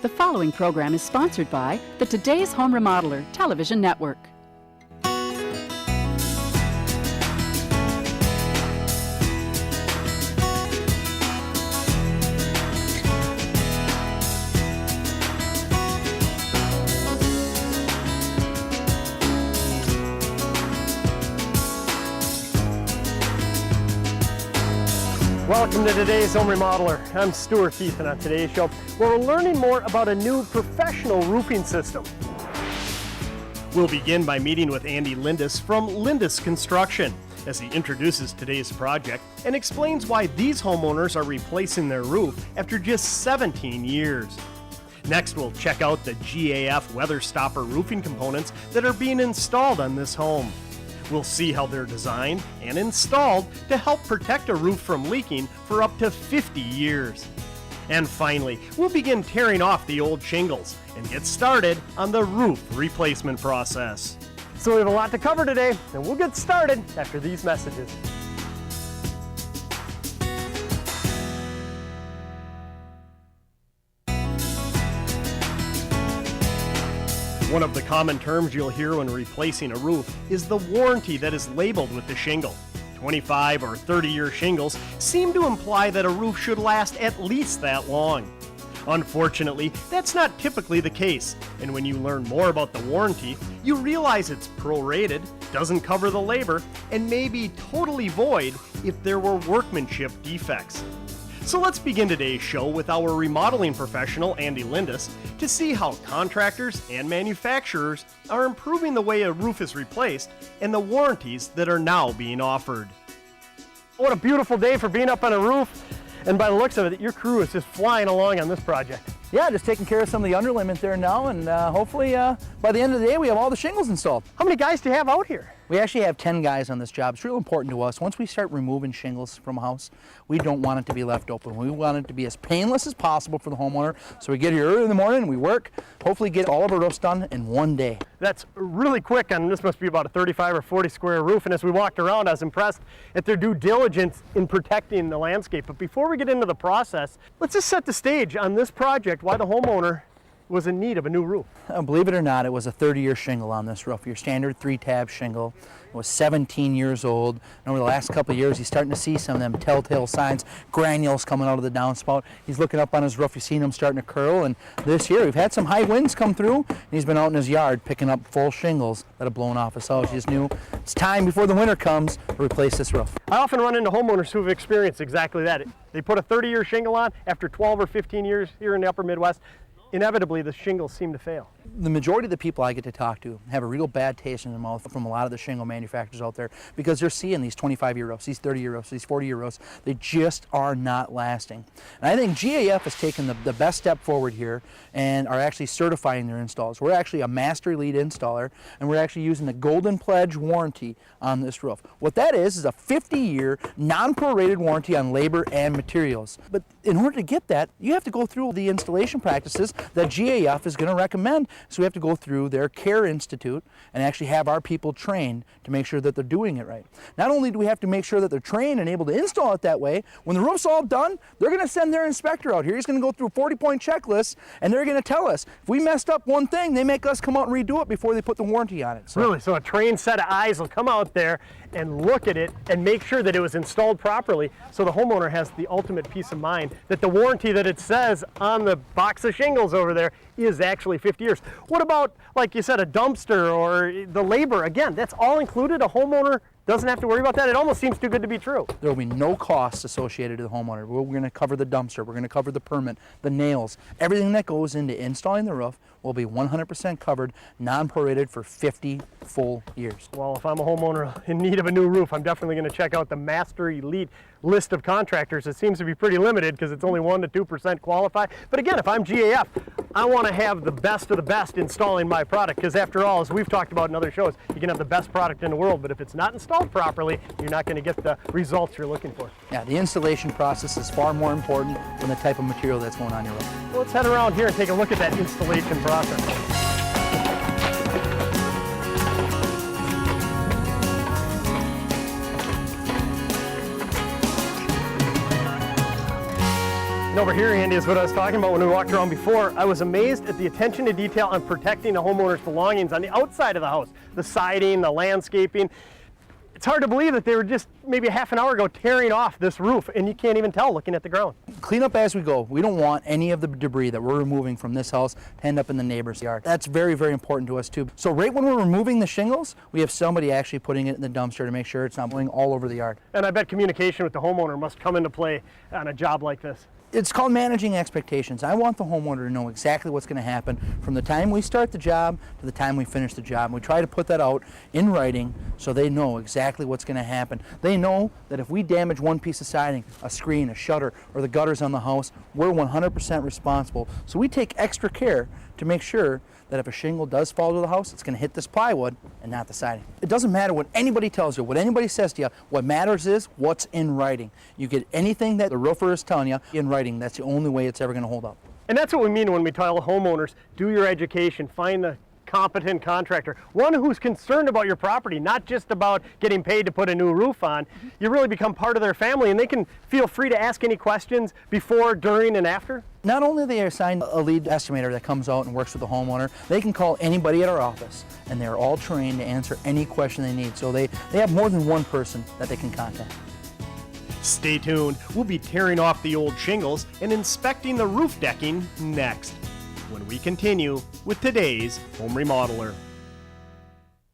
The following program is sponsored by the Today's Home Remodeler Television Network. Welcome to Today's Home Remodeler. I'm Stuart Keith, and on today's show, we're learning more about a new professional roofing system. We'll begin by meeting with Andy Lindus from Lindus Construction as he introduces today's project and explains why these homeowners are replacing their roof after just 17 years. Next, we'll check out the GAF weather stopper roofing components that are being installed on this home. We'll see how they're designed and installed to help protect a roof from leaking for up to 50 years. And finally, we'll begin tearing off the old shingles and get started on the roof replacement process. So we have a lot to cover today, and we'll get started after these messages. One of the common terms you'll hear when replacing a roof is the warranty that is labeled with the shingle. 25 or 30-year shingles seem to imply that a roof should last at least that long. Unfortunately, that's not typically the case, and when you learn more about the warranty, you realize it's prorated, doesn't cover the labor, and may be totally void if there were workmanship defects. So let's begin today's show with our remodeling professional, Andy Lindus, to see how contractors and manufacturers are improving the way a roof is replaced and the warranties that are now being offered. What a beautiful day for being up on a roof, and by the looks of it, your crew is just flying along on this project. Yeah, just taking care of some of the underlayment there now, and hopefully by the end of the day we have all the shingles installed. How many guys do you have out here? We actually have 10 guys on this job. It's real important to us. Once we start removing shingles from a house, we don't want it to be left open. We want it to be as painless as possible for the homeowner. So we get here early in the morning, we work, hopefully get all of our roofs done in one day. That's really quick, and this must be about a 35 or 40 square roof, and as we walked around, I was impressed at their due diligence in protecting the landscape. But before we get into the process, let's just set the stage on this project, why the homeowner was in need of a new roof. Believe it or not, it was a 30-year shingle on this roof, your standard 3-tab shingle. It was 17 years old, and over the last couple of years, he's starting to see some of them telltale signs, granules coming out of the downspout. He's looking up on his roof, he's seen them starting to curl, and this year, we've had some high winds come through, and he's been out in his yard picking up full shingles that have blown off his house. He just knew it's time before the winter comes to replace this roof. I often run into homeowners who've experienced exactly that. They put a 30-year shingle on after 12 or 15 years here in the upper Midwest. Inevitably, the shingles seem to fail. The majority of the people I get to talk to have a real bad taste in their mouth from a lot of the shingle manufacturers out there because they're seeing these 25-year roofs, these 30-year roofs, these 40-year roofs. They just are not lasting. And I think GAF has taken the best step forward here and are actually certifying their installs. We're actually a master lead installer, and we're actually using the Golden Pledge warranty on this roof. What that is a 50-year non-prorated warranty on labor and materials. But in order to get that, you have to go through the installation practices that GAF is going to recommend. So we have to go through their CARE Institute and actually have our people trained to make sure that they're doing it right. Not only do we have to make sure that they're trained and able to install it that way, when the roof's all done, they're going to send their inspector out here. He's going to go through a 40-point checklist, and they're going to tell us if we messed up one thing, they make us come out and redo it before they put the warranty on it. So. Really? So a trained set of eyes will come out there and look at it and make sure that it was installed properly, so the homeowner has the ultimate peace of mind that the warranty that it says on the box of shingles over there is actually 50 years. What about, like you said, a dumpster or the labor? Again, that's all included. A homeowner doesn't have to worry about that. It almost seems too good to be true. There will be no costs associated to the homeowner. We're going to cover the dumpster, we're going to cover the permit, the nails, everything that goes into installing the roof will be 100% covered, non-prorated for 50 full years. Well, if I'm a homeowner in need of a new roof, I'm definitely going to check out the Master Elite list of contractors. It seems to be pretty limited because it's only 1% to 2% qualify. But again, if I'm GAF, I want to have the best of the best installing my product, because after all, as we've talked about in other shows, you can have the best product in the world, but if it's not installed properly, you're not going to get the results you're looking for. Yeah, the installation process is far more important than the type of material that's going on your roof. Well, let's head around here and take a look at that installation process. And over here, Andy, is what I was talking about when we walked around before. I was amazed at the attention to detail on protecting the homeowner's belongings on the outside of the house. The siding, the landscaping. It's hard to believe that they were just maybe a half an hour ago tearing off this roof, and you can't even tell looking at the ground. Clean up as we go. We don't want any of the debris that we're removing from this house to end up in the neighbor's yard. That's very, very important to us too. So right when we're removing the shingles, we have somebody actually putting it in the dumpster to make sure it's not blowing all over the yard. And I bet communication with the homeowner must come into play on a job like this. It's called managing expectations. I want the homeowner to know exactly what's going to happen from the time we start the job to the time we finish the job. And we try to put that out in writing so they know exactly what's going to happen. They know that if we damage one piece of siding, a screen, a shutter, or the gutters on the house, we're 100% responsible. So we take extra care to make sure that if a shingle does fall to the house, it's going to hit this plywood and not the siding. It doesn't matter what anybody tells you, what anybody says to you. What matters is what's in writing. You get anything that the roofer is telling you in writing. That's the only way it's ever going to hold up. And that's what we mean when we tell homeowners, do your education, find the competent contractor, one who's concerned about your property, not just about getting paid to put a new roof on. You really become part of their family, and they can feel free to ask any questions before, during, and after. Not only are they assigned a lead estimator that comes out and works with the homeowner, they can call anybody at our office, and they're all trained to answer any question they need. So they have more than one person that they can contact. Stay tuned. We'll be tearing off the old shingles and inspecting the roof decking next, when we continue with today's Home Remodeler.